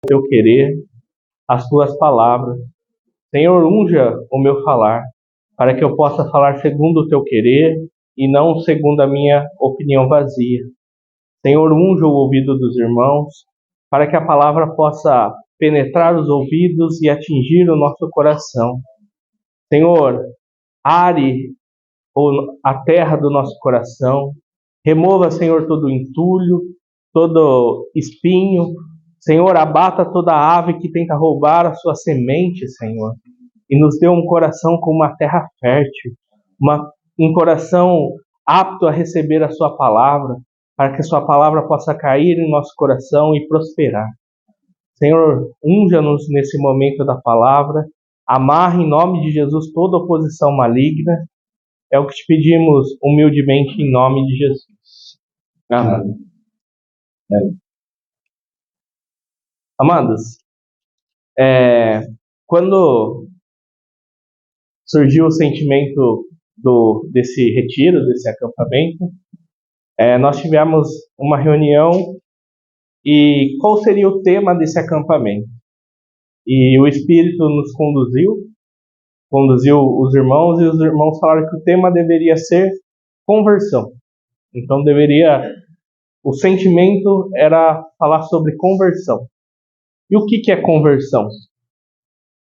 teu querer, as tuas palavras. Senhor, unja o meu falar, para que eu possa falar segundo o teu querer e não segundo a minha opinião vazia. Senhor, unja o ouvido dos irmãos, para que a palavra possa penetrar os ouvidos e atingir o nosso coração. Senhor, are a terra do nosso coração, remova, Senhor, todo entulho, todo espinho. Senhor, abata toda ave que tenta roubar a sua semente, Senhor, e nos dê um coração como uma terra fértil, um coração apto a receber a sua palavra, para que a sua palavra possa cair em nosso coração e prosperar. Senhor, unja-nos nesse momento da palavra, amarre em nome de Jesus toda oposição maligna. É o que te pedimos humildemente em nome de Jesus. Amém. Amados, quando surgiu o sentimento desse retiro, desse acampamento, nós tivemos uma reunião e qual seria o tema desse acampamento? E o Espírito nos conduziu os irmãos, e os irmãos falaram que o tema deveria ser conversão. Então o sentimento era falar sobre conversão. E o que é conversão?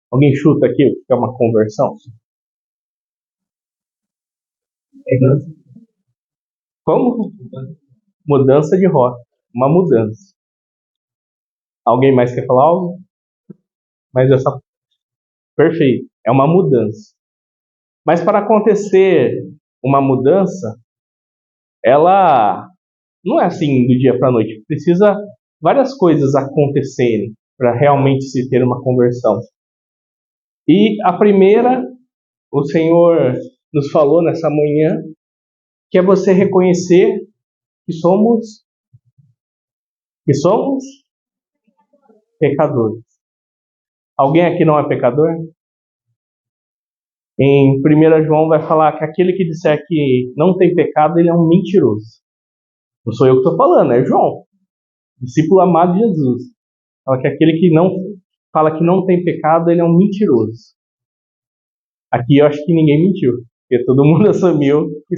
Alguém chuta aqui o que é uma conversão? Como? Mudança de rota. Uma mudança. Alguém mais quer falar algo? Perfeito. É uma mudança. Mas para acontecer uma mudança, ela não é assim do dia para a noite. Precisa várias coisas acontecerem para realmente se ter uma conversão. E a primeira, o Senhor nos falou nessa manhã, que é você reconhecer que somos pecadores. Alguém aqui não é pecador? Em 1 João vai falar que aquele que disser que não tem pecado, ele é um mentiroso. Não sou eu que estou falando, é João, discípulo amado de Jesus. Fala que aquele que fala que não tem pecado, ele é um mentiroso. Aqui eu acho que ninguém mentiu, porque todo mundo assumiu que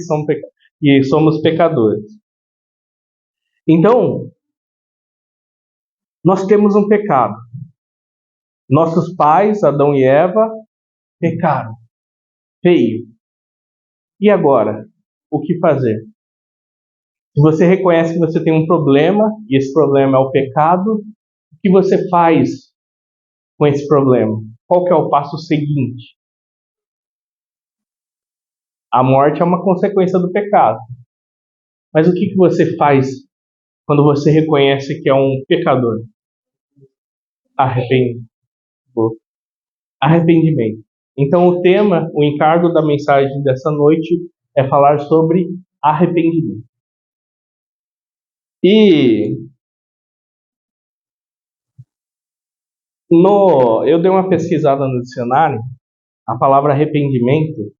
somos pecadores. Então, nós temos um pecado. Nossos pais, Adão e Eva, pecaram. Feio. E agora? O que fazer? Se você reconhece que você tem um problema, e esse problema é o pecado, o que você faz com esse problema? Qual que é o passo seguinte? A morte é uma consequência do pecado. Mas o que você faz quando você reconhece que é um pecador? Arrependimento. Então o encargo da mensagem dessa noite é falar sobre arrependimento. E eu dei uma pesquisada no dicionário, a palavra arrependimento,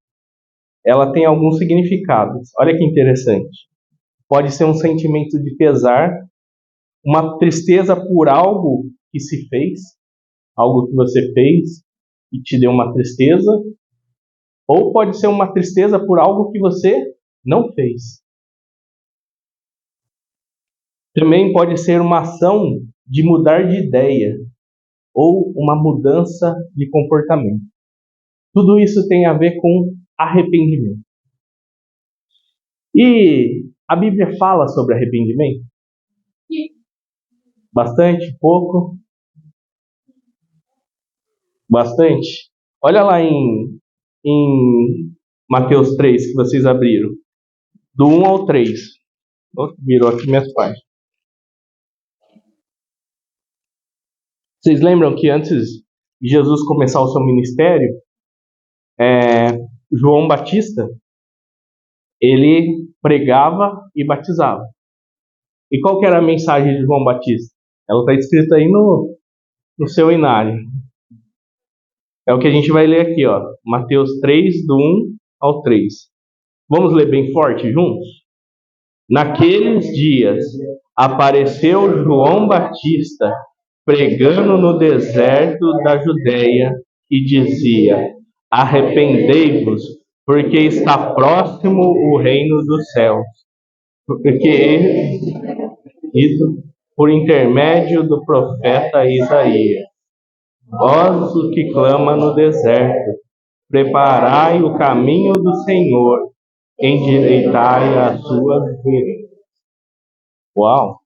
ela tem alguns significados. Olha que interessante. Pode ser um sentimento de pesar, uma tristeza por algo que se fez, algo que você fez e te deu uma tristeza, ou pode ser uma tristeza por algo que você não fez. Também pode ser uma ação de mudar de ideia ou uma mudança de comportamento. Tudo isso tem a ver com arrependimento. E a Bíblia fala sobre arrependimento? Bastante? Pouco? Bastante? Olha lá em Mateus 3, que vocês abriram. Do 1 ao 3. Virou aqui minhas páginas. Vocês lembram que antes de Jesus começar o seu ministério, João Batista, ele pregava e batizava. E qual que era a mensagem de João Batista? Ela está escrita aí no seu inário. É o que a gente vai ler aqui, ó. Mateus 3, do 1 ao 3. Vamos ler bem forte juntos? Naqueles dias apareceu João Batista pregando no deserto da Judéia, e dizia: arrependei-vos, porque está próximo o reino dos céus. Porque isso por intermédio do profeta Isaías. Vós o que clama no deserto, preparai o caminho do Senhor, endireitai as suas veredas. Uau! O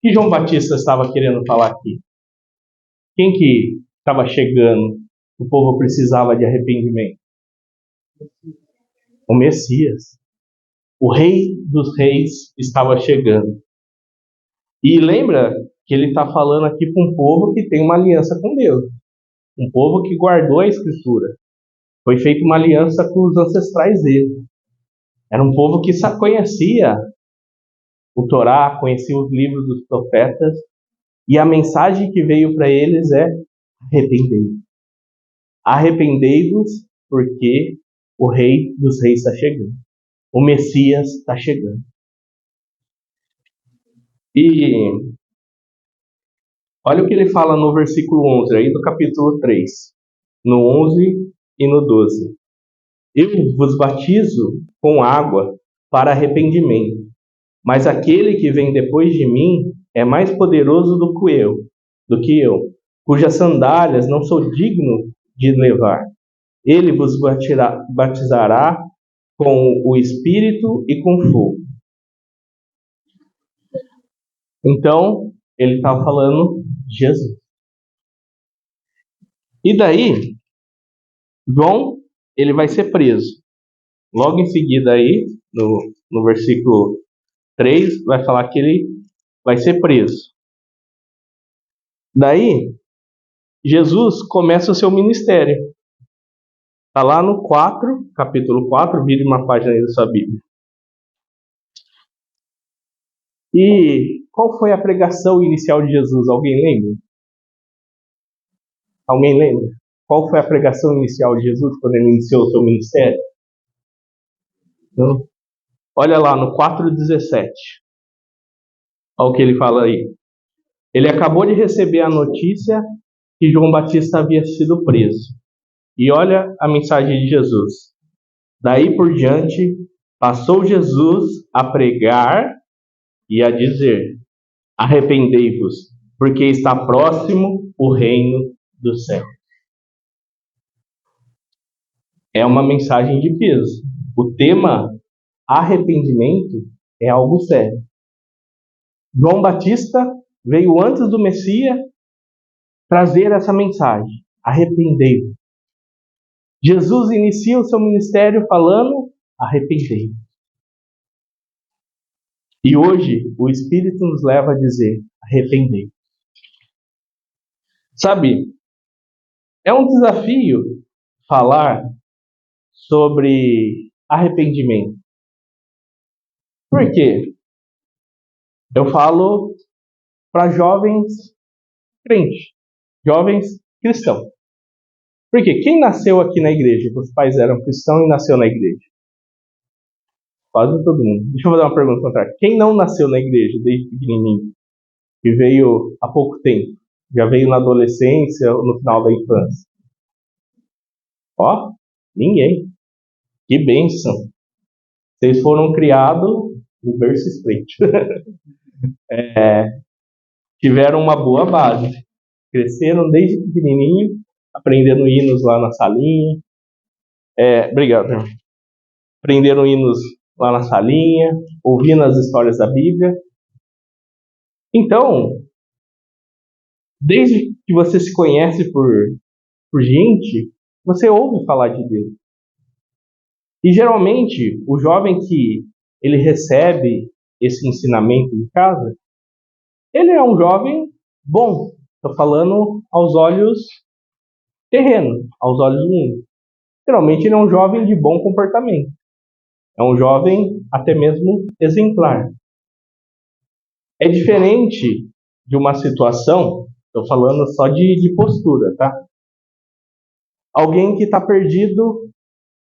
que João Batista estava querendo falar aqui? Quem que estava chegando? O povo precisava de arrependimento. O Messias. O Rei dos Reis estava chegando. E lembra que ele está falando aqui para um povo que tem uma aliança com Deus. Um povo que guardou a Escritura. Foi feita uma aliança com os ancestrais dele. Era um povo que conhecia o Torá, conhecia os livros dos profetas. E a mensagem que veio para eles é: arrependei-vos. Arrependei-vos, porque o Rei dos Reis está chegando. O Messias está chegando. E olha o que ele fala no versículo 11, aí do capítulo 3. No 11 e no 12. Eu vos batizo com água para arrependimento, mas aquele que vem depois de mim é mais poderoso do que eu, cujas sandálias não sou digno de levar. Ele vos batizará com o Espírito e com fogo. Então, ele está falando de Jesus. E daí, João, ele vai ser preso. Logo em seguida aí, no versículo 3, vai falar que ele vai ser preso. Daí, Jesus começa o seu ministério. Está lá no 4, capítulo 4, vire uma página aí da sua Bíblia. E qual foi a pregação inicial de Jesus? Alguém lembra? Alguém lembra? Qual foi a pregação inicial de Jesus quando ele iniciou o seu ministério? Então, olha lá no 4,17. Olha o que ele fala aí. Ele acabou de receber a notícia que João Batista havia sido preso. E olha a mensagem de Jesus. Daí por diante, passou Jesus a pregar e a dizer: arrependei-vos, porque está próximo o reino do céu. É uma mensagem de peso. O tema arrependimento é algo sério. João Batista veio antes do Messias trazer essa mensagem: arrependei-vos. Jesus inicia o seu ministério falando: arrependei-vos. E hoje o Espírito nos leva a dizer: arrependei-vos. Sabe, é um desafio falar sobre arrependimento. Por quê? Eu falo para jovens crentes, jovens cristãos. Porque quem nasceu aqui na igreja, os pais eram cristãos e nasceu na igreja? Quase todo mundo. Deixa eu fazer uma pergunta contrária. Quem não nasceu na igreja desde pequenininho, que veio há pouco tempo, já veio na adolescência ou no final da infância? Ó, ninguém. Que bênção. Vocês foram criados no berço estreito. Tiveram uma boa base. Cresceram desde pequenininho, aprendendo hinos lá na salinha. Obrigado, irmão. Aprenderam hinos lá na salinha, ouvindo as histórias da Bíblia. Então, desde que você se conhece por gente, você ouve falar de Deus. E geralmente, o jovem que ele recebe esse ensinamento em casa, ele é um jovem bom. Estou falando aos olhos terrenos, aos olhos humanos. Geralmente ele é um jovem de bom comportamento. É um jovem até mesmo exemplar. É diferente de uma situação, estou falando só de postura, tá? Alguém que está perdido,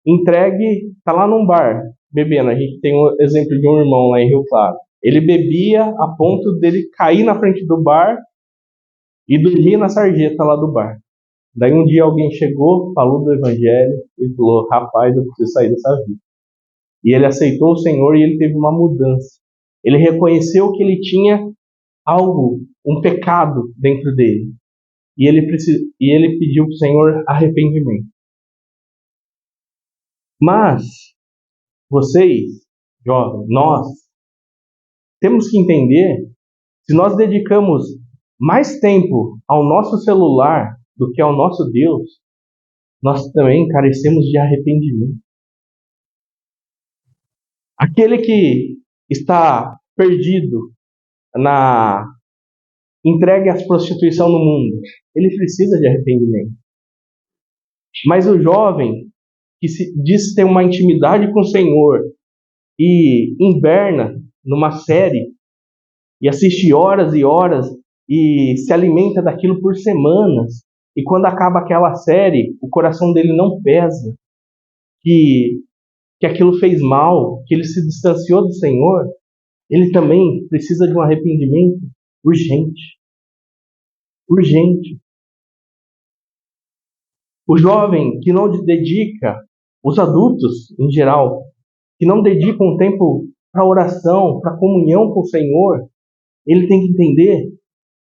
entregue, está lá num bar, bebendo. A gente tem um exemplo de um irmão lá em Rio Claro. Ele bebia a ponto dele cair na frente do bar e dormir na sarjeta lá do bar. Daí um dia alguém chegou, falou do evangelho e falou: rapaz, eu preciso sair dessa vida. E ele aceitou o Senhor e ele teve uma mudança. Ele reconheceu que ele tinha algo, um pecado dentro dele. E ele pediu para o Senhor arrependimento. Mas vocês, jovens, nós temos que entender, se nós dedicamos mais tempo ao nosso celular do que ao nosso Deus, nós também carecemos de arrependimento. Aquele que está perdido, entregue à prostituição no mundo, ele precisa de arrependimento. Mas o jovem que diz ter uma intimidade com o Senhor e inverna numa série e assiste horas e horas e se alimenta daquilo por semanas, e quando acaba aquela série, o coração dele não pesa, que aquilo fez mal, que ele se distanciou do Senhor, ele também precisa de um arrependimento urgente. Urgente. O jovem que não dedica, os adultos em geral, que não dedicam tempo para oração, para comunhão com o Senhor, ele tem que entender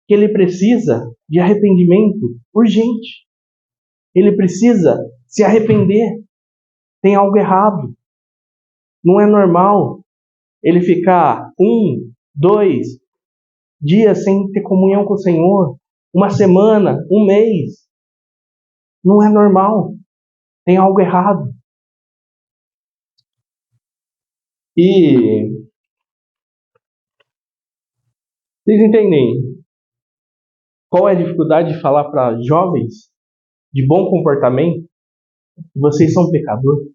que ele precisa de arrependimento urgente. Ele precisa se arrepender. Tem algo errado. Não é normal ele ficar 1, 2 dias sem ter comunhão com o Senhor, uma semana, um mês. Não é normal. Tem algo errado. E vocês entendem qual é a dificuldade de falar para jovens de bom comportamento que vocês são pecadores,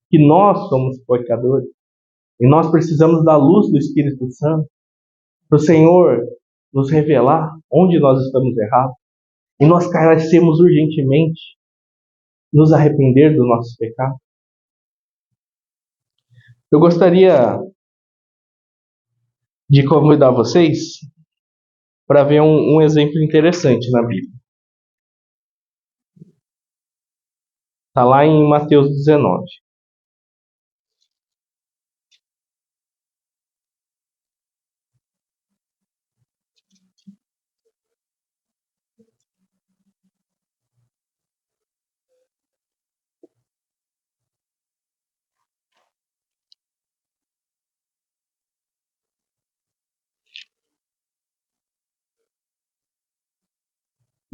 que nós somos pecadores e nós precisamos da luz do Espírito Santo para o Senhor nos revelar onde nós estamos errados e nós carecemos urgentemente nos arrepender do nosso pecado. Eu gostaria de convidar vocês para ver um exemplo interessante na Bíblia. Está lá em Mateus 19.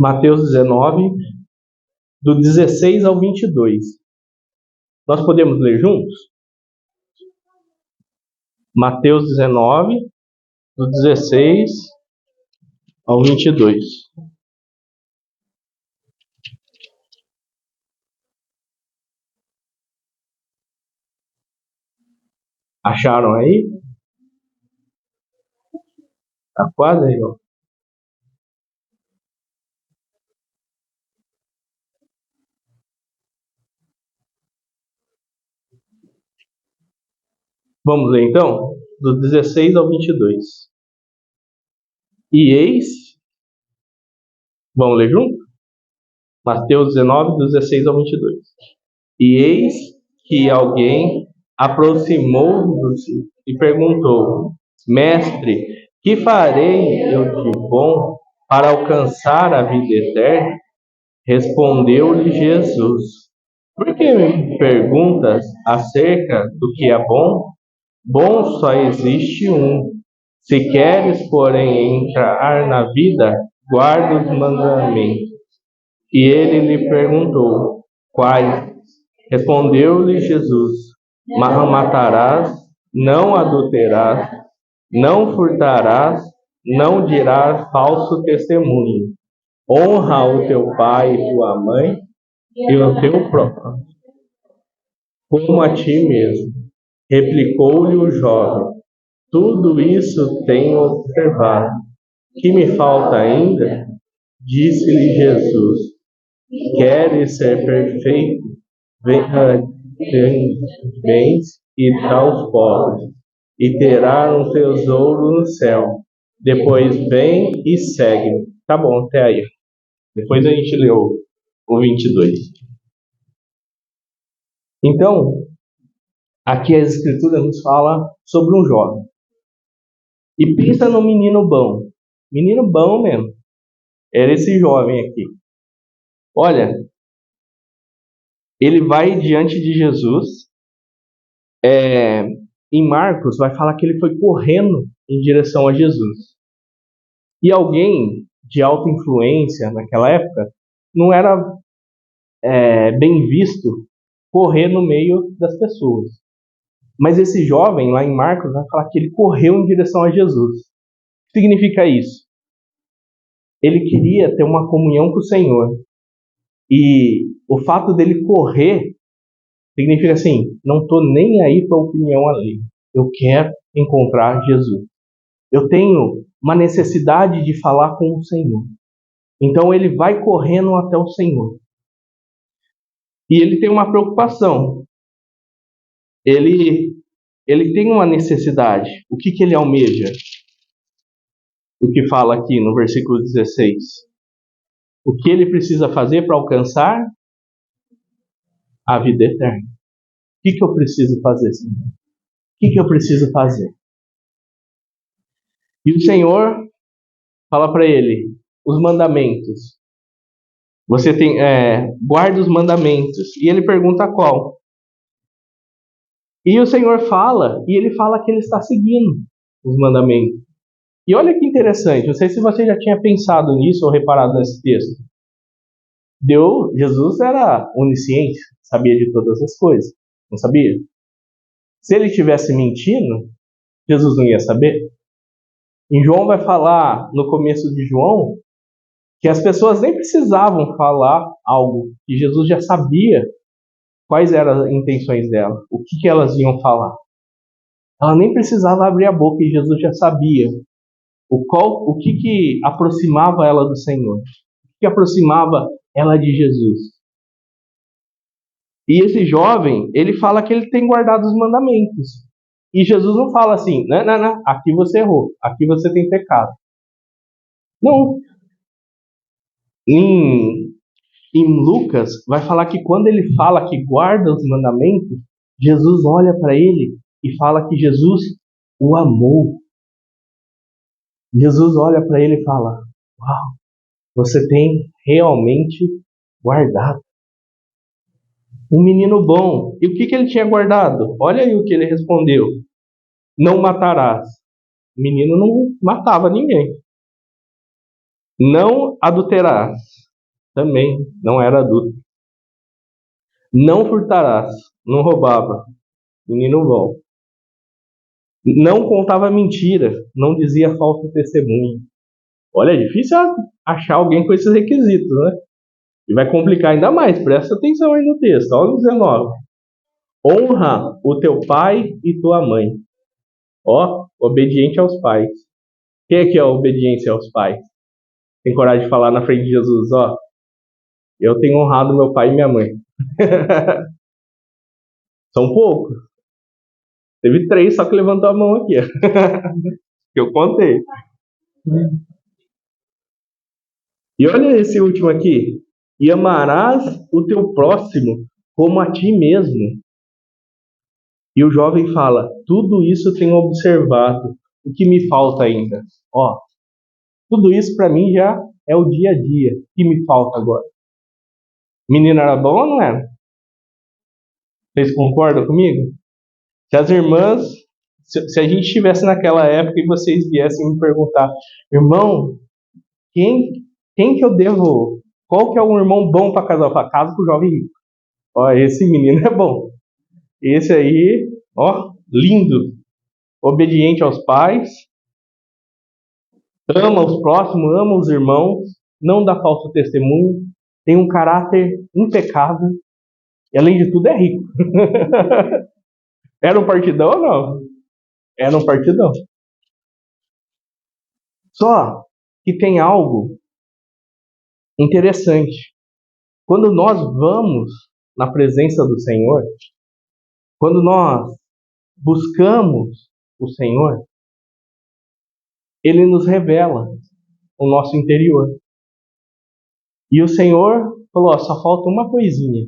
Mateus 19, do 16 ao 22. Nós podemos ler juntos? Mateus 19, do 16 ao 22. Acharam aí? Tá quase aí, ó. Vamos ler então? Do 16 ao 22. E eis... Vamos ler junto? Mateus 19, do 16 ao 22. E eis que alguém aproximou-se e perguntou: Mestre, que farei eu de bom para alcançar a vida eterna? Respondeu-lhe Jesus: Por que me perguntas acerca do que é bom? Bom só existe um. Se queres, porém, entrar na vida, guarda os mandamentos. E ele lhe perguntou: Quais? Respondeu-lhe Jesus: Não matarás, não adulterarás, não furtarás, não dirás falso testemunho. Honra o teu pai e tua mãe e o teu próprio, como a ti mesmo. Replicou-lhe o jovem: Tudo isso tenho observado. Que me falta ainda? Disse-lhe Jesus: Queres ser perfeito? Venda bens e dá aos pobres, e terá um tesouro no céu. Depois vem e segue. Tá bom, até aí. Depois a gente lê o 22. Então, aqui as escrituras nos fala sobre um jovem. E pensa no menino bom. Menino bom mesmo. Era esse jovem aqui. Olha, ele vai diante de Jesus. Em Marcos vai falar que ele foi correndo em direção a Jesus. E alguém de alta influência naquela época não era bem visto correr no meio das pessoas. Mas esse jovem lá em Marcos vai falar que ele correu em direção a Jesus. O que significa isso? Ele queria ter uma comunhão com o Senhor. E o fato dele correr significa assim, não estou nem aí para a opinião alheia. Eu quero encontrar Jesus. Eu tenho uma necessidade de falar com o Senhor. Então ele vai correndo até o Senhor. E ele tem uma preocupação. Ele tem uma necessidade. O que ele almeja? O que fala aqui no versículo 16. O que ele precisa fazer para alcançar a vida eterna? O que eu preciso fazer, Senhor? O que eu preciso fazer? E o Senhor fala para ele, os mandamentos. Você tem, guarda os mandamentos. E ele pergunta qual. E o Senhor fala, e ele fala que ele está seguindo os mandamentos. E olha que interessante, não sei se você já tinha pensado nisso ou reparado nesse texto. Jesus era onisciente, sabia de todas as coisas, não sabia? Se ele estivesse mentindo, Jesus não ia saber. Em João vai falar, no começo de João, que as pessoas nem precisavam falar algo, que Jesus já sabia quais eram as intenções dela, o que elas iam falar. Ela nem precisava abrir a boca e Jesus já sabia o que aproximava ela do Senhor, o que aproximava ela de Jesus. E esse jovem, ele fala que ele tem guardado os mandamentos. E Jesus não fala assim, não, aqui você errou, aqui você tem pecado. Não. Em Lucas, vai falar que quando ele fala que guarda os mandamentos, Jesus olha para ele e fala que Jesus o amou. Jesus olha para ele e fala, uau, você tem realmente guardado. Um menino bom. E o que ele tinha guardado? Olha aí o que ele respondeu. Não matarás. O menino não matava ninguém. Não adulterarás. Também não era adulto. Não furtarás. Não roubava. Menino bom. Não contava mentira. Não dizia falso testemunho. Olha, é difícil achar alguém com esses requisitos, né? E vai complicar ainda mais. Presta atenção aí no texto. Olha o 19. Honra o teu pai e tua mãe. Ó, obediente aos pais. Quem é que é a obediência aos pais? Tem coragem de falar na frente de Jesus, ó. Eu tenho honrado meu pai e minha mãe. São poucos. Teve 3 só que levantou a mão aqui. Que eu contei. E olha esse último aqui. E amarás o teu próximo como a ti mesmo. E o jovem fala, tudo isso tenho observado. O que me falta ainda? Ó, tudo isso para mim já é o dia a dia. O que me falta agora? Menino era bom ou não era? Vocês concordam comigo? Se as irmãs, se a gente estivesse naquela época e vocês viessem me perguntar, irmão, quem que eu devo, qual que é um irmão bom para casar? Eu falo, casa com o jovem rico. Ó, esse menino é bom. Esse aí, ó, lindo. Obediente aos pais, ama os próximos, ama os irmãos, não dá falso testemunho, tem um caráter impecável e, além de tudo, é rico. Era um partidão ou não? Era um partidão. Só que tem algo interessante. Quando nós vamos na presença do Senhor, quando nós buscamos o Senhor, Ele nos revela o nosso interior. E o Senhor falou, ó, só falta uma coisinha.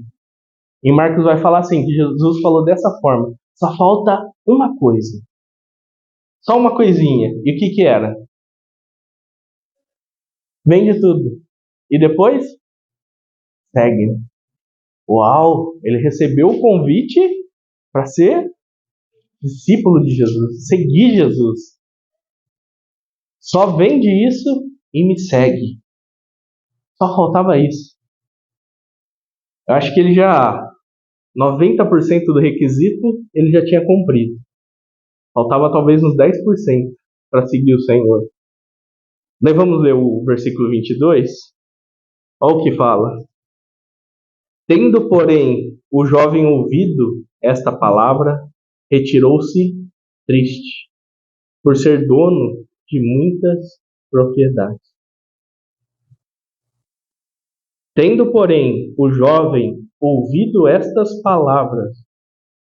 E Marcos vai falar assim, que Jesus falou dessa forma, só falta uma coisa. Só uma coisinha. E o que que era? Vende tudo. E depois? Segue. Uau! Ele recebeu o convite para ser discípulo de Jesus, seguir Jesus. Só vende isso e me segue. Só faltava isso. Eu acho que ele já, 90% do requisito, ele já tinha cumprido. Faltava talvez uns 10% para seguir o Senhor. Daí vamos ler o versículo 22. Olha o que fala. Tendo, porém, o jovem ouvido esta palavra, retirou-se triste, por ser dono de muitas propriedades. Tendo, porém, o jovem ouvido estas palavras,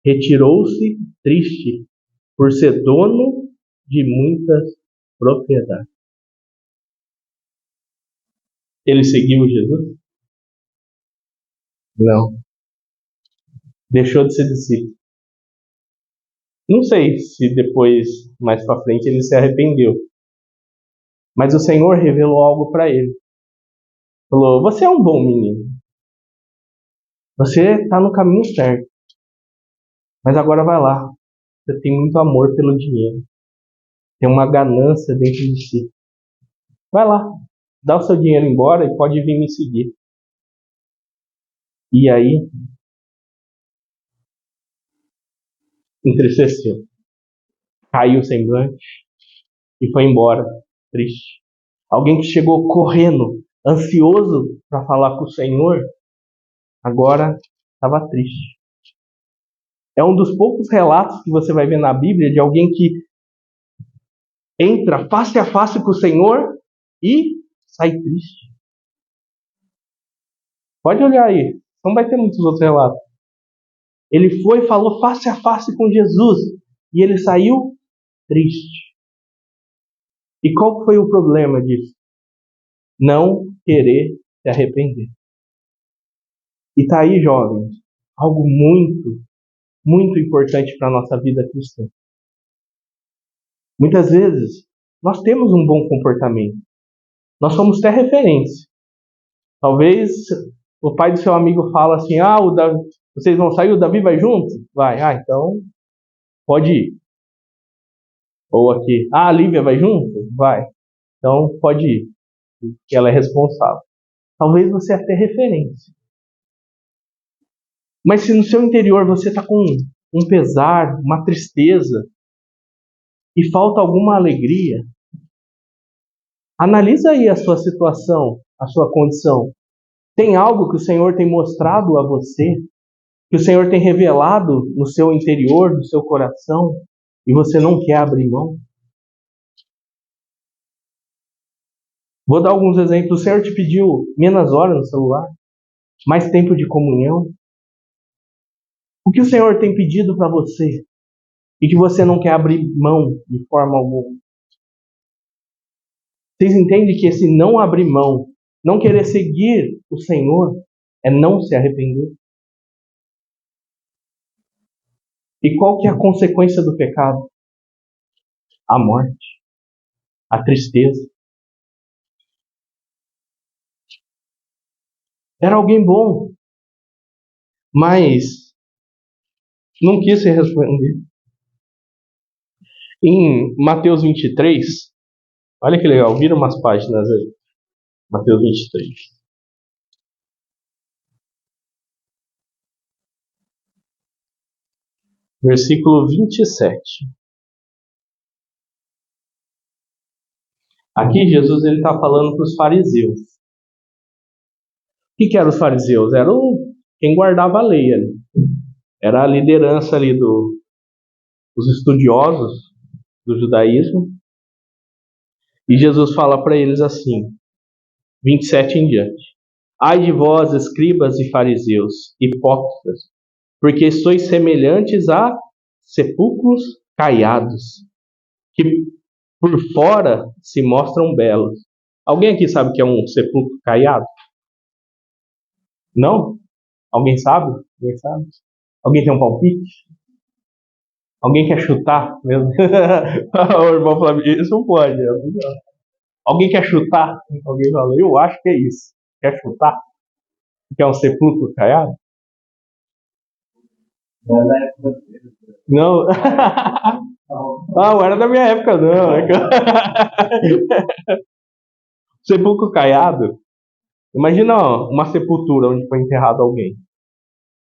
retirou-se triste, por ser dono de muitas propriedades. Ele seguiu Jesus? Não. Deixou de ser discípulo. Não sei se depois, mais para frente, ele se arrependeu. Mas o Senhor revelou algo para ele. Falou, você é um bom menino. Você está no caminho certo. Mas agora vai lá. Você tem muito amor pelo dinheiro. Tem uma ganância dentro de si. Vai lá. Dá o seu dinheiro embora e pode vir me seguir. E aí, entristeceu. Caiu o semblante e foi embora, triste. Alguém que chegou correndo, ansioso para falar com o Senhor, agora estava triste. É um dos poucos relatos que você vai ver na Bíblia de alguém que entra face a face com o Senhor e sai triste. Pode olhar aí, não vai ter muitos outros relatos. Ele foi e falou face a face com Jesus e ele saiu triste. E qual foi o problema disso? Não querer se arrepender. E tá aí, jovens, algo muito, muito importante para a nossa vida cristã. Muitas vezes, nós temos um bom comportamento. Nós somos até referência. Talvez o pai do seu amigo fala assim, vocês vão sair, o Davi vai junto? Vai, então pode ir. Ou aqui, a Lívia vai junto? Vai. Então pode ir. Porque ela é responsável. Talvez você é até referência. Mas se no seu interior você está com um pesar, uma tristeza, e falta alguma alegria, analisa aí a sua situação, a sua condição. Tem algo que o Senhor tem mostrado a você, que o Senhor tem revelado no seu interior, no seu coração, e você não quer abrir mão? Vou dar alguns exemplos. O Senhor te pediu menos horas no celular, mais tempo de comunhão. O que o Senhor tem pedido para você e que você não quer abrir mão de forma alguma? Vocês entendem que esse não abrir mão, não querer seguir o Senhor, é não se arrepender? E qual que é a consequência do pecado? A morte, a tristeza. Era alguém bom, mas não quis se arrepender. Em Mateus 23, olha que legal, vira umas páginas aí. Mateus 23. Versículo 27. Aqui Jesus está falando para os fariseus. O que eram os fariseus? Era quem guardava a lei ali. Era a liderança ali dos estudiosos do judaísmo. E Jesus fala para eles assim, 27 em diante. Ai de vós, escribas e fariseus, hipócritas, porque sois semelhantes a sepulcros caiados, que por fora se mostram belos, Alguém aqui sabe o que é um sepulcro caiado? Não? Alguém sabe? Alguém sabe? Alguém tem um palpite? Alguém quer chutar mesmo? O irmão Flávio, isso não pode. Alguém quer chutar? Alguém fala, eu acho que é isso. Quer chutar? Que é um sepulcro caiado? Não. Não, era da minha época, não. Sepulcro caiado. Imagina ó, uma sepultura onde foi enterrado alguém.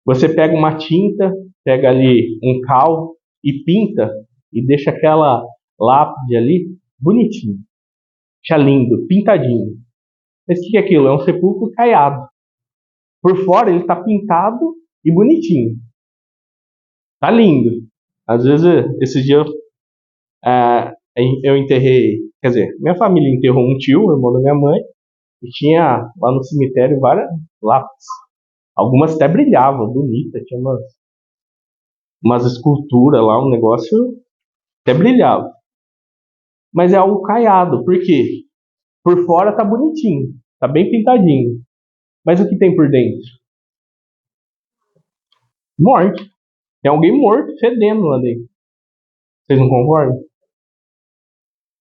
Você pega uma tinta, pega ali um cal e pinta e deixa aquela lápide ali bonitinho. Deixa lindo, pintadinho. Mas o que é aquilo? É um sepulcro caiado. Por fora ele está pintado e bonitinho. Tá lindo. Às vezes, esses dias eu enterrei, quer dizer, minha família enterrou um tio, irmão da minha mãe, e tinha lá no cemitério várias lápides. Algumas até brilhavam, bonita, tinha umas esculturas lá, um negócio até brilhava. Mas é algo caiado, por quê? Por fora tá bonitinho, tá bem pintadinho. Mas o que tem por dentro? Morte. Tem alguém morto, fedendo lá dentro. Vocês não concordam?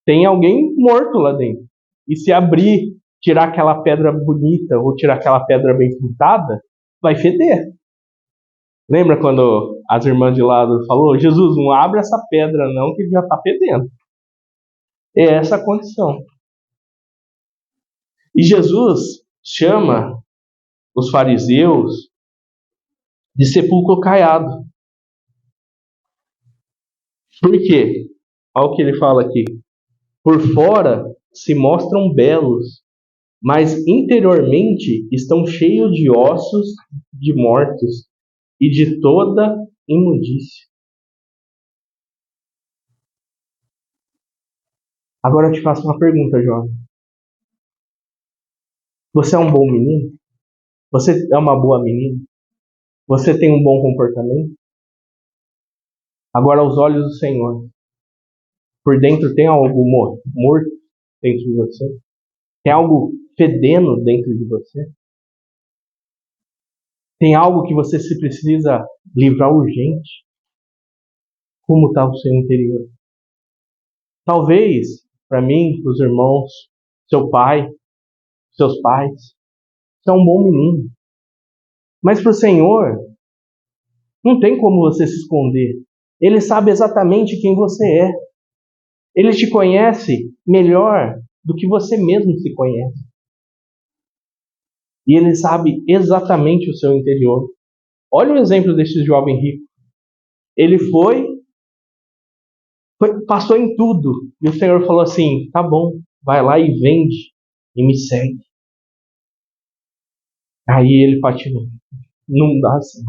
Tem alguém morto lá dentro. E se abrir, tirar aquela pedra bonita ou tirar aquela pedra bem pintada, vai feder. Lembra quando as irmãs de Lázaro falou, Jesus, não abre essa pedra não, que ele já está fedendo. É essa a condição. E Jesus chama os fariseus de sepulcro caiado. Por quê? Olha o que ele fala aqui. Por fora se mostram belos, mas interiormente estão cheios de ossos de mortos e de toda imundícia. Agora eu te faço uma pergunta, jovem. Você é um bom menino? Você é uma boa menina? Você tem um bom comportamento? Agora, aos olhos do Senhor, por dentro tem algo morto dentro de você? Tem algo fedendo dentro de você? Tem algo que você se precisa livrar urgente? Como está o seu interior? Talvez, para mim, para os irmãos, seu pai, seus pais, você é um bom menino. Mas para o Senhor, não tem como você se esconder. Ele sabe exatamente quem você é. Ele te conhece melhor do que você mesmo se conhece. E ele sabe exatamente o seu interior. Olha o exemplo desse jovem rico. Ele passou em tudo. E o Senhor falou assim, tá bom, vai lá e vende e me segue. Aí ele patinou. Não dá assim.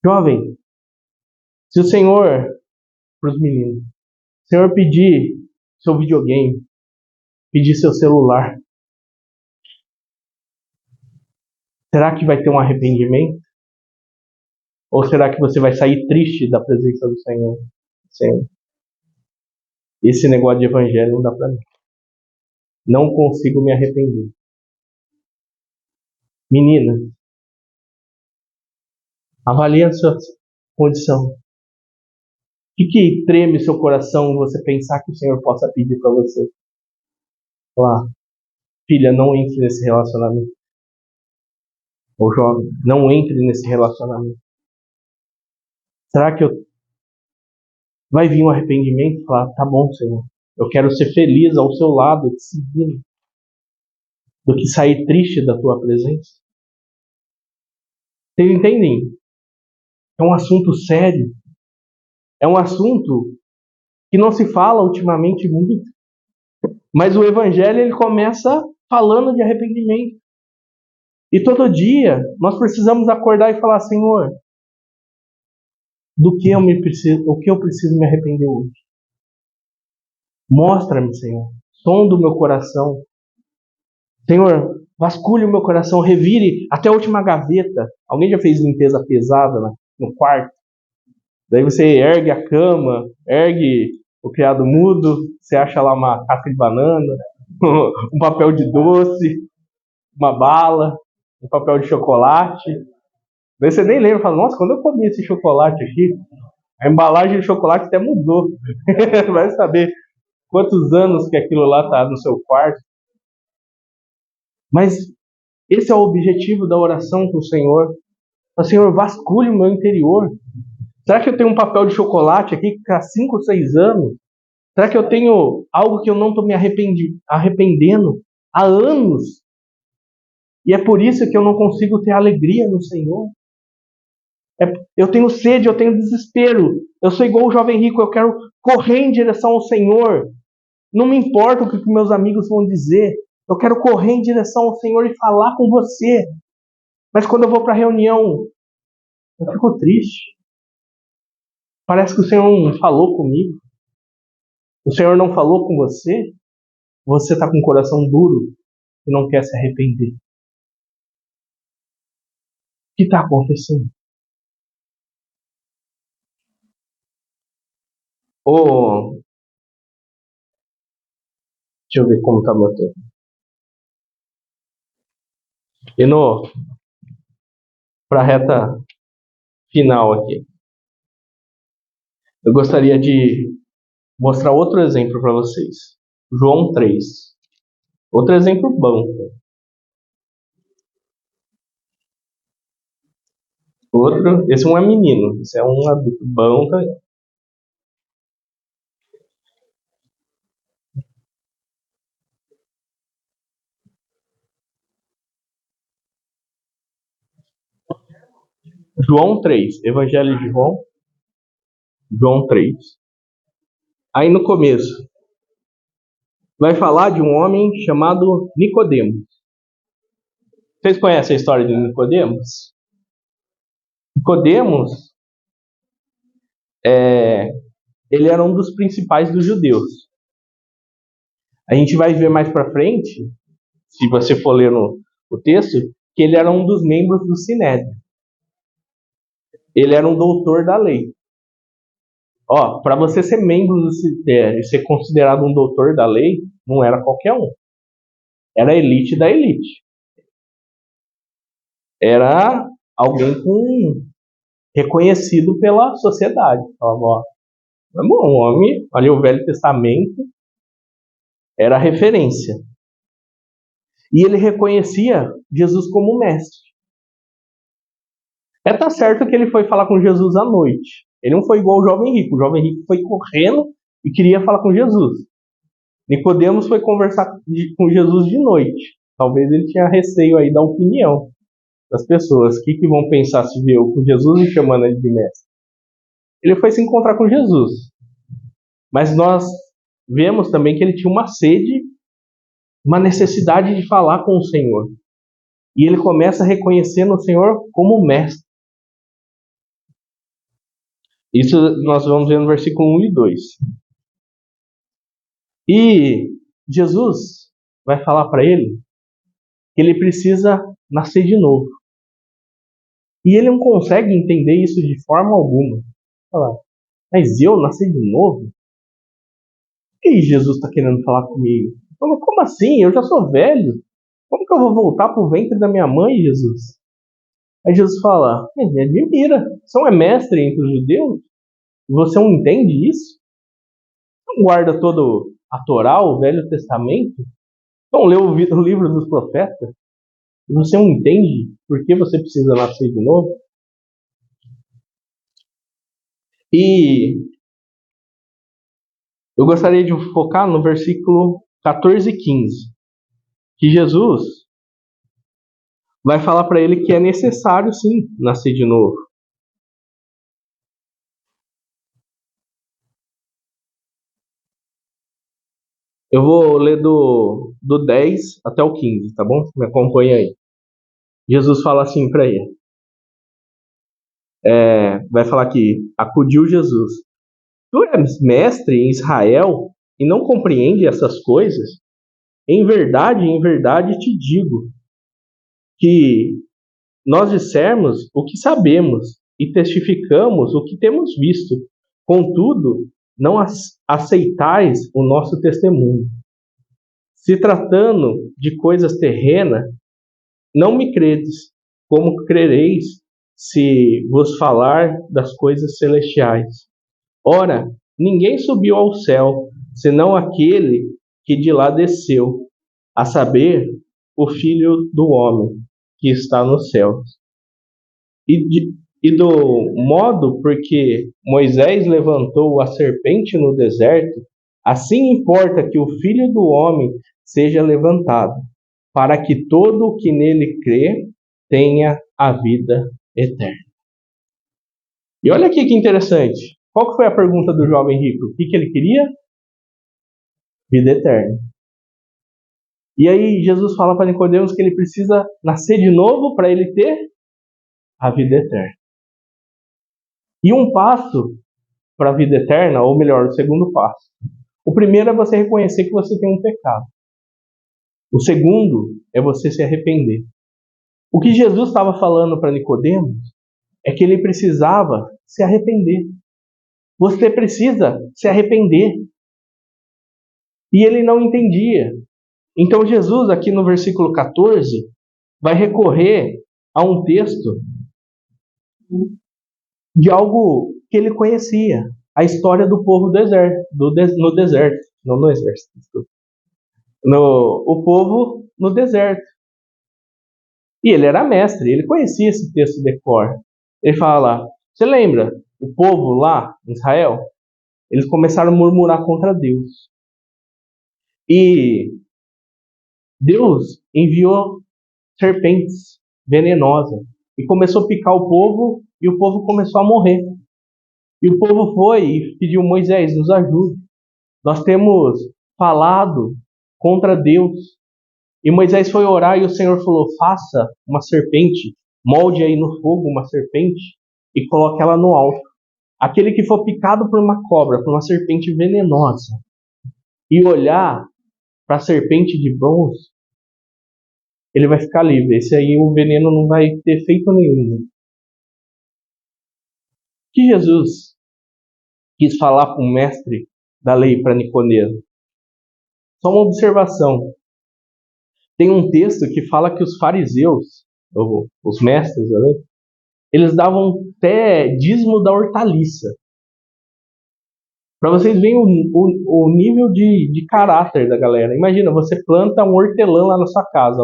Jovem, se o Senhor, para os meninos, o Senhor pedir seu videogame, pedir seu celular, será que vai ter um arrependimento? Ou será que você vai sair triste da presença do Senhor? Senhor, esse negócio de evangelho não dá para mim. Não consigo me arrepender. Menina, avalie a sua condição. O que treme seu coração você pensar que o Senhor possa pedir para você? Lá, filha, não entre nesse relacionamento. Ou jovem, não entre nesse relacionamento. Será que vai vir um arrependimento e falar, tá bom, Senhor, eu quero ser feliz ao seu lado, te seguindo, do que sair triste da tua presença? Vocês entendem? É um assunto sério. É um assunto que não se fala ultimamente muito. Mas o evangelho ele começa falando de arrependimento. E todo dia nós precisamos acordar e falar, Senhor, o que eu preciso me arrepender hoje? Mostra-me, Senhor. Sonda o meu coração. Senhor, vasculhe o meu coração, revire até a última gaveta. Alguém já fez limpeza pesada no quarto? Daí você ergue a cama, ergue o criado mudo, você acha lá uma casca de banana, um papel de doce, uma bala, um papel de chocolate. Daí você nem lembra, fala, nossa, quando eu comi esse chocolate aqui, a embalagem de chocolate até mudou. Vai saber quantos anos que aquilo lá está no seu quarto. Mas esse é o objetivo da oração com o Senhor. O Senhor, vasculhe o meu interior. Será que eu tenho um papel de chocolate aqui que está há 5 ou 6 anos? Será que eu tenho algo que eu não estou me arrependendo há anos? E é por isso que eu não consigo ter alegria no Senhor. Eu tenho sede, eu tenho desespero. Eu sou igual o jovem rico, eu quero correr em direção ao Senhor. Não me importa o que meus amigos vão dizer. Eu quero correr em direção ao Senhor e falar com você. Mas quando eu vou para a reunião, eu fico triste. Parece que o Senhor não falou comigo. O Senhor não falou com você. Você está com o coração duro e não quer se arrepender. O que está acontecendo? Oh, deixa eu ver como está meu tempo. E para a reta final aqui, eu gostaria de mostrar outro exemplo para vocês. João 3. Outro exemplo bom. Esse não é menino, esse é um adulto bom também. João 3, Evangelho de João 3. Aí no começo, vai falar de um homem chamado Nicodemos. Vocês conhecem a história de Nicodemos? Nicodemos, ele era um dos principais dos judeus. A gente vai ver mais para frente, se você for ler o texto, que ele era um dos membros do Sinédrio. Ele era um doutor da lei. Para você ser membro do Sinédrio e ser considerado um doutor da lei, não era qualquer um. Era a elite da elite. Era alguém reconhecido pela sociedade. Falava, um homem, ali o Velho Testamento, era a referência. E ele reconhecia Jesus como mestre. Tá certo que ele foi falar com Jesus à noite. Ele não foi igual o jovem rico. O jovem rico foi correndo e queria falar com Jesus. Nicodemos foi conversar com Jesus de noite. Talvez ele tinha receio aí da opinião das pessoas. O que vão pensar se viu com Jesus e chamando ele de mestre? Ele foi se encontrar com Jesus. Mas nós vemos também que ele tinha uma sede, uma necessidade de falar com o Senhor. E ele começa reconhecendo o Senhor como mestre. Isso nós vamos ver no versículo 1 e 2. E Jesus vai falar para ele que ele precisa nascer de novo. E ele não consegue entender isso de forma alguma. Fala, mas eu nasci de novo? O que Jesus está querendo falar comigo? Como assim? Eu já sou velho. Como que eu vou voltar para o ventre da minha mãe, Jesus? Aí Jesus fala, me admira. Você não é mestre entre os judeus? Você não entende isso? Não guarda todo a Torá, o Velho Testamento? Não lê o livro dos profetas? E você não entende por que você precisa nascer de novo? E eu gostaria de focar no versículo 14 e 15. Que Jesus vai falar para ele que é necessário, sim, nascer de novo. Eu vou ler do 10 até o 15, tá bom? Me acompanha aí. Jesus fala assim para ele. Vai falar que acudiu Jesus. Tu és mestre em Israel e não compreende essas coisas? Em verdade te digo que nós dissermos o que sabemos e testificamos o que temos visto. Contudo, não aceitais o nosso testemunho. Se tratando de coisas terrenas, não me credes, como crereis se vos falar das coisas celestiais. Ora, ninguém subiu ao céu, senão aquele que de lá desceu, a saber, o Filho do Homem, que está nos céus. E do modo porque Moisés levantou a serpente no deserto, assim importa que o Filho do Homem seja levantado, para que todo o que nele crê tenha a vida eterna. E olha aqui que interessante. Qual que foi a pergunta do jovem rico? O que ele queria? Vida eterna. E aí Jesus fala para Nicodemos que ele precisa nascer de novo para ele ter a vida eterna. E um passo para a vida eterna, ou melhor, o segundo passo. O primeiro é você reconhecer que você tem um pecado. O segundo é você se arrepender. O que Jesus estava falando para Nicodemos é que ele precisava se arrepender. Você precisa se arrepender. E ele não entendia. Então Jesus, aqui no versículo 14, vai recorrer a um texto de algo que ele conhecia. A história do povo no deserto. Não no exército, desculpa. O povo no deserto. E ele era mestre, ele conhecia esse texto de cor. Ele fala, você lembra? O povo lá em Israel, eles começaram a murmurar contra Deus. E Deus enviou serpentes venenosas e começou a picar o povo e o povo começou a morrer. E o povo foi e pediu, Moisés, nos ajude. Nós temos falado contra Deus. E Moisés foi orar e o Senhor falou, faça uma serpente, molde aí no fogo uma serpente e coloque ela no alto. Aquele que for picado por uma cobra, por uma serpente venenosa, e olhar para a serpente de bronze, ele vai ficar livre. Esse aí o veneno não vai ter efeito nenhum. O que Jesus quis falar para o mestre da lei, para Nicodemos? Só uma observação. Tem um texto que fala que os fariseus, ou os mestres da lei, eles davam até dízimo da hortaliça. Para vocês verem o nível de caráter da galera. Imagina, você planta um hortelã lá na sua casa.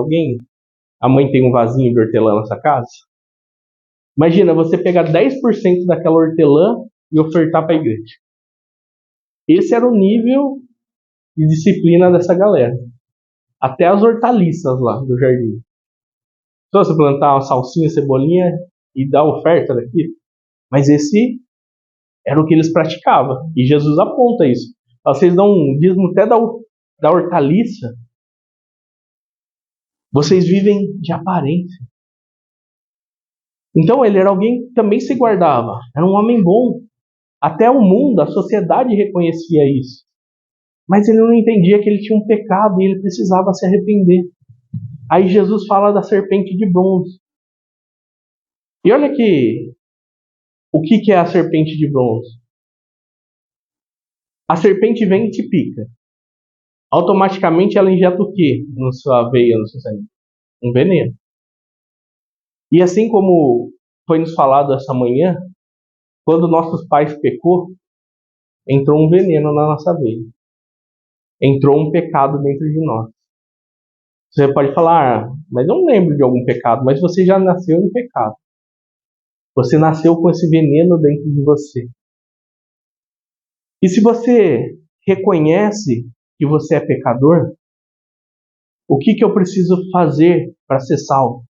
A mãe tem um vasinho de hortelã na sua casa? Imagina, você pegar 10% daquela hortelã e ofertar para a igreja. Esse era o nível de disciplina dessa galera. Até as hortaliças lá do jardim. Só você plantar uma salsinha, cebolinha e dar oferta daquilo. Mas esse era o que eles praticavam. E Jesus aponta isso. Vocês dão um dízimo até da hortaliça. Vocês vivem de aparência. Então ele era alguém que também se guardava. Era um homem bom. Até o mundo, a sociedade reconhecia isso. Mas ele não entendia que ele tinha um pecado e ele precisava se arrepender. Aí Jesus fala da serpente de bronze. E olha aqui, o que é a serpente de bronze? A serpente vem e te pica. Automaticamente ela injeta o quê na sua veia, no seu sangue? Um veneno. E assim como foi nos falado essa manhã, quando nossos pais pecou, entrou um veneno na nossa veia. Entrou um pecado dentro de nós. Você pode falar, mas eu não lembro de algum pecado, mas você já nasceu em pecado. Você nasceu com esse veneno dentro de você. E se você reconhece que você é pecador, o que eu preciso fazer para ser salvo?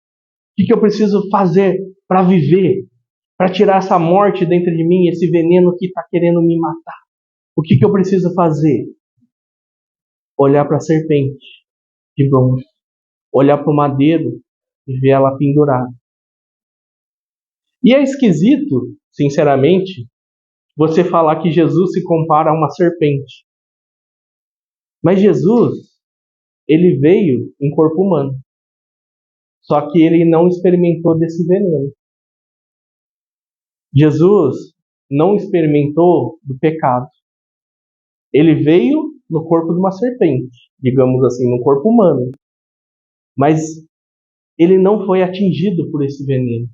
O que eu preciso fazer para viver? Para tirar essa morte dentro de mim, esse veneno que está querendo me matar? O que eu preciso fazer? Olhar para a serpente de bronze. Olhar para o madeiro e ver ela pendurada. E é esquisito, sinceramente, você falar que Jesus se compara a uma serpente. Mas Jesus, ele veio em corpo humano. Só que ele não experimentou desse veneno. Jesus não experimentou do pecado. Ele veio no corpo de uma serpente, digamos assim, no corpo humano. Mas ele não foi atingido por esse veneno.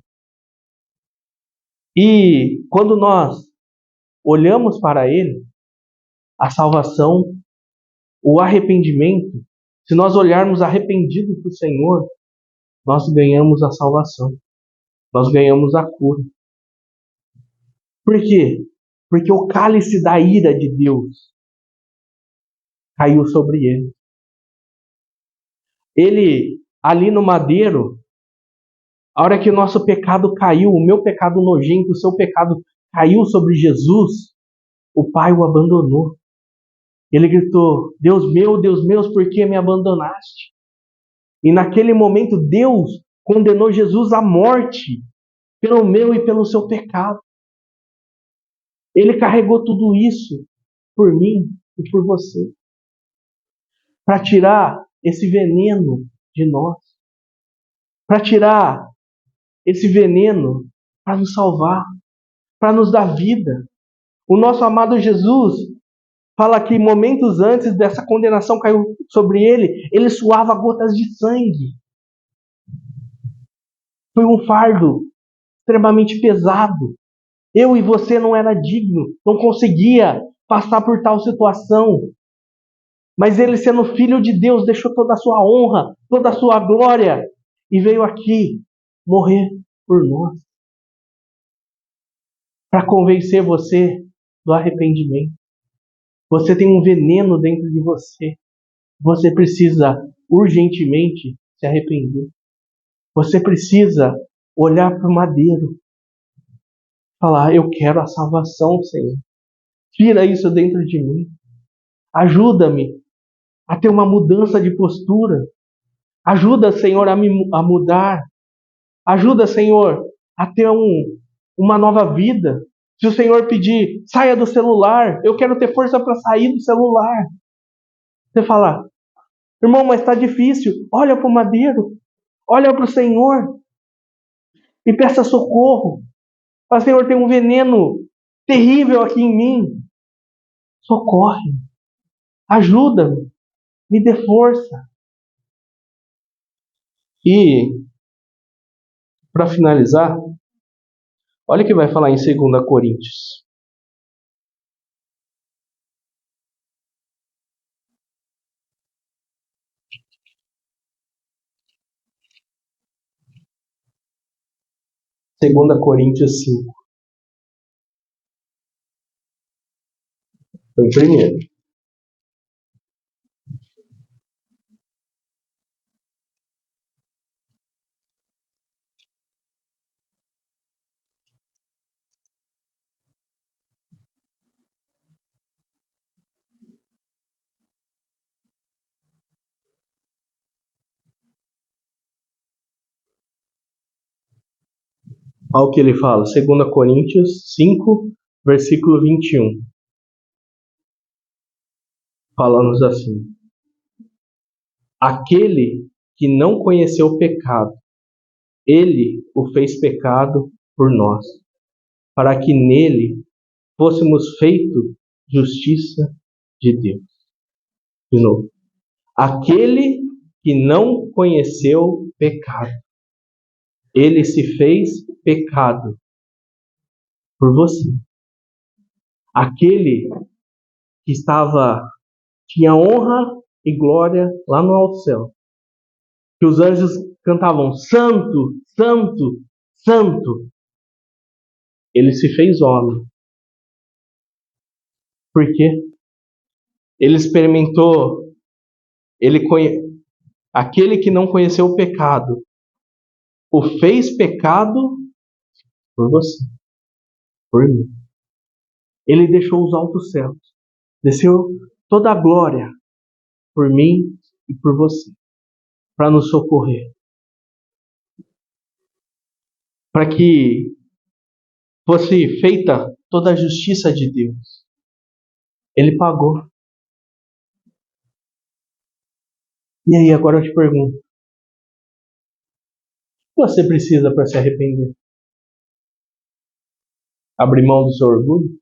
E quando nós olhamos para ele, a salvação, o arrependimento, se nós olharmos arrependidos para o Senhor, nós ganhamos a salvação. Nós ganhamos a cura. Por quê? Porque o cálice da ira de Deus caiu sobre ele. Ele, ali no madeiro, a hora que o nosso pecado caiu, o meu pecado nojento, o seu pecado caiu sobre Jesus, o Pai o abandonou. Ele gritou: Deus meu, por que me abandonaste? E naquele momento Deus condenou Jesus à morte pelo meu e pelo seu pecado. Ele carregou tudo isso por mim e por você, para tirar esse veneno de nós, para tirar esse veneno, para nos salvar, para nos dar vida. O nosso amado Jesus fala que momentos antes dessa condenação caiu sobre ele, ele suava gotas de sangue. Foi um fardo extremamente pesado. Eu e você não era digno, não conseguia passar por tal situação. Mas ele, sendo filho de Deus, deixou toda a sua honra, toda a sua glória e veio aqui morrer por nós, para convencer você do arrependimento. Você tem um veneno dentro de você. Você precisa urgentemente se arrepender. Você precisa olhar para o madeiro, falar: eu quero a salvação, Senhor. Tira isso dentro de mim. Ajuda-me a ter uma mudança de postura. Ajuda, Senhor, a mudar. Ajuda, Senhor, a ter uma nova vida. Se o Senhor pedir, saia do celular, eu quero ter força para sair do celular. Você fala: irmão, mas está difícil. Olha para o madeiro, olha para o Senhor e peça socorro. Fala: Senhor, tem um veneno terrível aqui em mim. Socorre, ajuda-me, me dê força. E, para finalizar, olha o que vai falar em 2 Coríntios. Segunda Coríntios 5. Foi o primeiro. Olha o que ele fala, 2 Coríntios 5, versículo 21. Falando assim: aquele que não conheceu o pecado, ele o fez pecado por nós, para que nele fôssemos feitos justiça de Deus. De novo. Aquele que não conheceu pecado, ele se fez pecado por você. Aquele que tinha honra e glória lá no alto céu, que os anjos cantavam: Santo, Santo, Santo. Ele se fez homem. Por quê? Ele experimentou, aquele que não conheceu o pecado, o fez pecado por você, por mim. Ele deixou os altos céus, desceu toda a glória por mim e por você, para nos socorrer, para que fosse feita toda a justiça de Deus. Ele pagou. E aí, agora eu te pergunto: o que você precisa para se arrepender? Abrir mão do seu orgulho?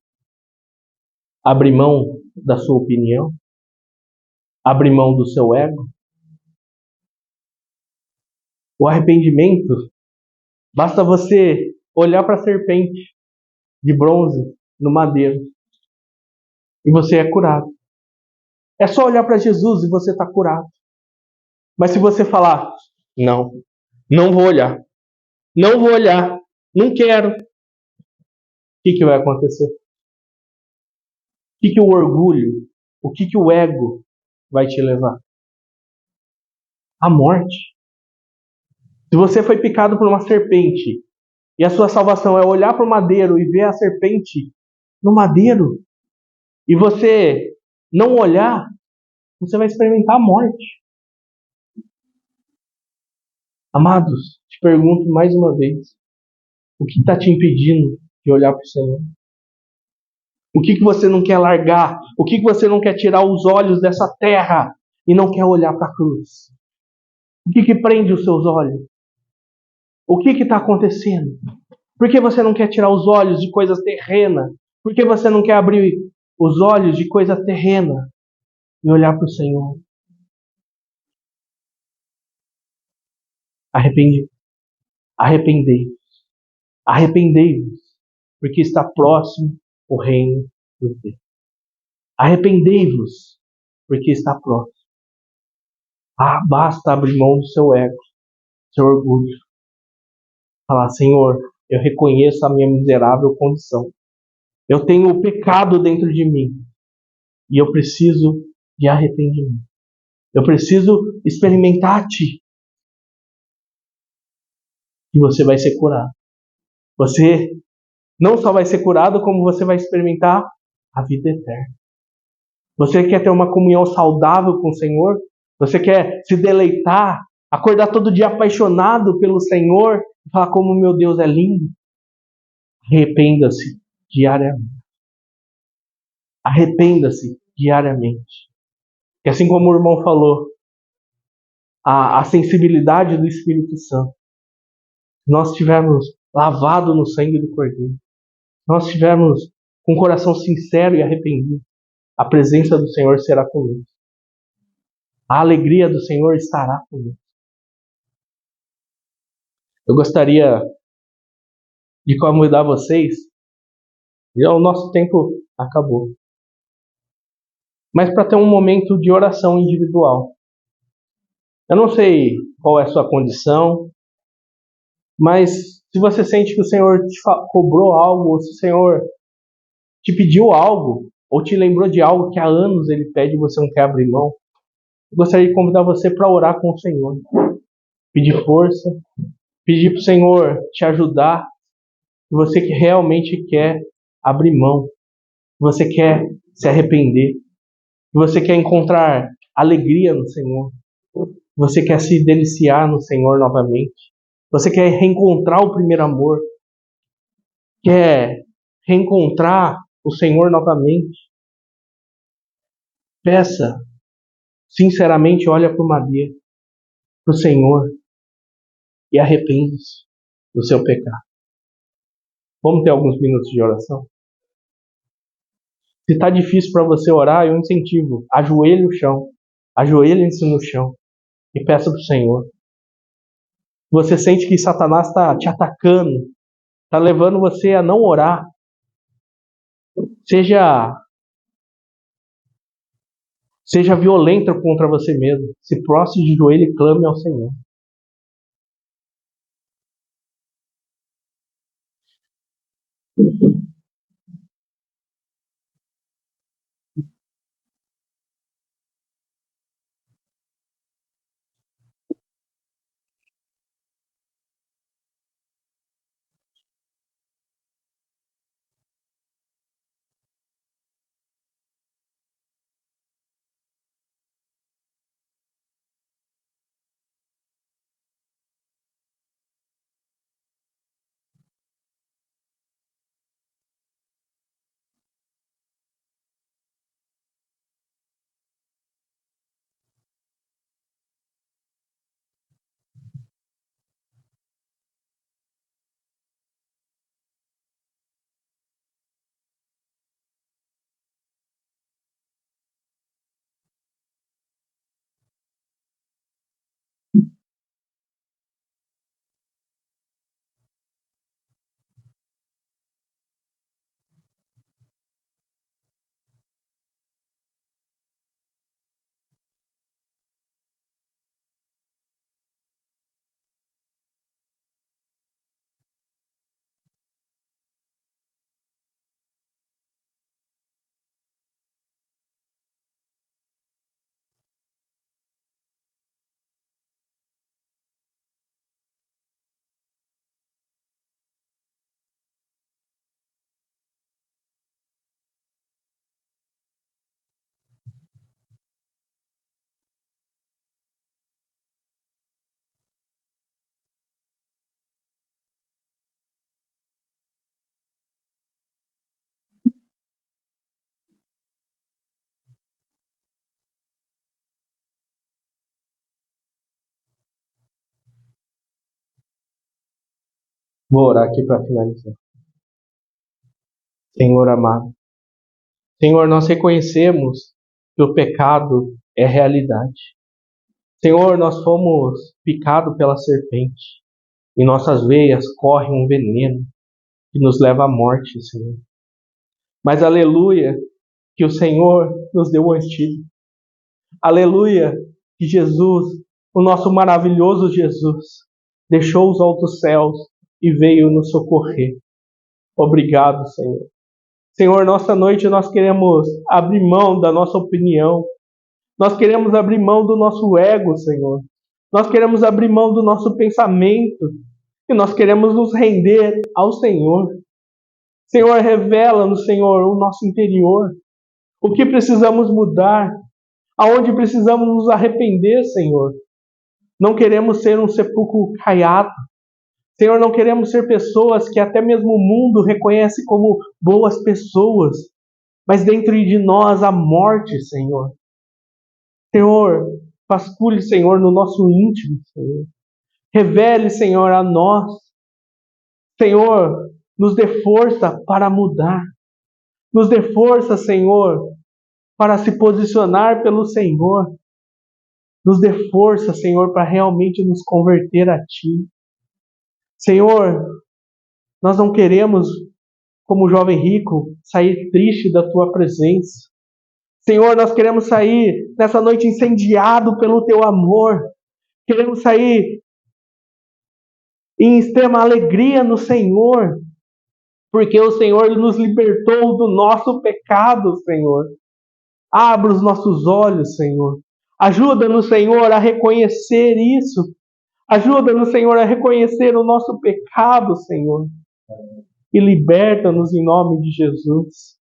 Abrir mão da sua opinião? Abrir mão do seu ego? O arrependimento, basta você olhar para a serpente de bronze no madeiro e você é curado. É só olhar para Jesus e você está curado. Mas se você falar, não, não vou olhar, não vou olhar, não quero, o que vai acontecer? O que o orgulho, o que o ego vai te levar? A morte. Se você foi picado por uma serpente e a sua salvação é olhar para o madeiro e ver a serpente no madeiro e você não olhar, você vai experimentar a morte. Amados, te pergunto mais uma vez, o que está te impedindo de olhar para o Senhor? O que você não quer largar? O que você não quer tirar os olhos dessa terra e não quer olhar para a cruz? O que prende os seus olhos? O que está acontecendo? Por que você não quer tirar os olhos de coisas terrenas? Por que você não quer abrir os olhos de coisas terrenas e olhar para o Senhor? Arrependei-vos. Arrependei-vos, porque está próximo o reino dos Deus. Arrependei-vos, porque está próximo. Basta abrir mão do seu ego, do seu orgulho. Falar, Senhor, eu reconheço a minha miserável condição. Eu tenho o pecado dentro de mim e eu preciso de arrependimento. Eu preciso experimentar-te e você vai ser curado. Você não só vai ser curado, como você vai experimentar a vida eterna. Você quer ter uma comunhão saudável com o Senhor? Você quer se deleitar, acordar todo dia apaixonado pelo Senhor e falar como meu Deus é lindo? Arrependa-se diariamente. Arrependa-se diariamente. E assim como o irmão falou, a sensibilidade do Espírito Santo. Se nós estivermos lavado no sangue do Cordeiro, se nós estivermos com o coração sincero e arrependido, a presença do Senhor será conosco. A alegria do Senhor estará conosco. Eu gostaria de convidar vocês, já o nosso tempo acabou, mas para ter um momento de oração individual. Eu não sei qual é a sua condição, mas se você sente que o Senhor te cobrou algo, ou se o Senhor te pediu algo, ou te lembrou de algo que há anos Ele pede e você não quer abrir mão, eu gostaria de convidar você para orar com o Senhor. Pedir força, pedir para o Senhor te ajudar, e você que realmente quer abrir mão, você quer se arrepender, você quer encontrar alegria no Senhor, você quer se deliciar no Senhor novamente, você quer reencontrar o primeiro amor, quer reencontrar o Senhor novamente. Peça, sinceramente, olha para o madeiro, para o Senhor e arrependa-se do seu pecado. Vamos ter alguns minutos de oração? Se está difícil para você orar, eu incentivo. Ajoelhe no chão. Ajoelhe-se no chão e peça para o Senhor. Você sente que Satanás está te atacando, está levando você a não orar. Seja violento contra você mesmo. Se prostre de joelho e clame ao Senhor. Vou orar aqui para finalizar. Senhor amado, Senhor, nós reconhecemos que o pecado é realidade. Senhor, nós fomos picados pela serpente. Em nossas veias corre um veneno que nos leva à morte, Senhor. Mas aleluia, que o Senhor nos deu o antídoto. Aleluia, que Jesus, o nosso maravilhoso Jesus, deixou os altos céus e veio nos socorrer. Obrigado, Senhor. Senhor, nessa noite nós queremos abrir mão da nossa opinião. Nós queremos abrir mão do nosso ego, Senhor. Nós queremos abrir mão do nosso pensamento. E nós queremos nos render ao Senhor. Senhor, revela-nos, Senhor, o nosso interior. O que precisamos mudar. Aonde precisamos nos arrepender, Senhor. Não queremos ser um sepulcro caiado. Senhor, não queremos ser pessoas que até mesmo o mundo reconhece como boas pessoas. Mas dentro de nós há morte, Senhor. Senhor, vasculhe, Senhor, no nosso íntimo, Senhor. Revele, Senhor, a nós. Senhor, nos dê força para mudar. Nos dê força, Senhor, para se posicionar pelo Senhor. Nos dê força, Senhor, para realmente nos converter a Ti. Senhor, nós não queremos, como jovem rico, sair triste da Tua presença. Senhor, nós queremos sair nessa noite incendiado pelo Teu amor. Queremos sair em extrema alegria no Senhor, porque o Senhor nos libertou do nosso pecado, Senhor. Abra os nossos olhos, Senhor. Ajuda-nos, Senhor, a reconhecer isso. Ajuda-nos, Senhor, a reconhecer o nosso pecado, Senhor. E liberta-nos em nome de Jesus.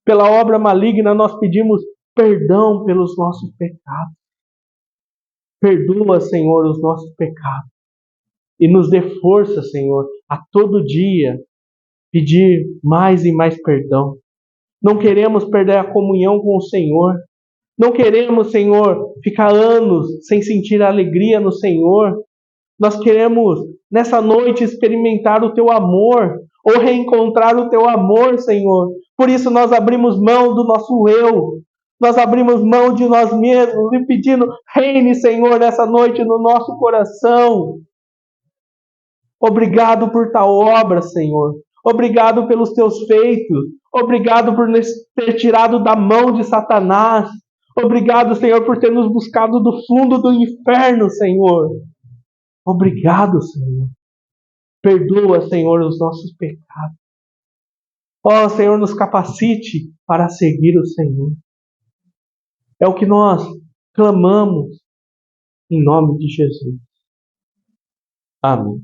Pela obra maligna nós pedimos perdão pelos nossos pecados. Perdoa, Senhor, os nossos pecados. E nos dê força, Senhor, a todo dia pedir mais e mais perdão. Não queremos perder a comunhão com o Senhor. Não queremos, Senhor, ficar anos sem sentir a alegria no Senhor. Nós queremos, nessa noite, experimentar o Teu amor, ou reencontrar o Teu amor, Senhor. Por isso nós abrimos mão do nosso eu. Nós abrimos mão de nós mesmos e pedindo, reine, Senhor, nessa noite no nosso coração. Obrigado por tal obra, Senhor. Obrigado pelos Teus feitos. Obrigado por nos ter tirado da mão de Satanás. Obrigado, Senhor, por ter nos buscado do fundo do inferno, Senhor. Obrigado, Senhor. Perdoa, Senhor, os nossos pecados. Ó, Senhor, nos capacite para seguir o Senhor. É o que nós clamamos em nome de Jesus. Amém.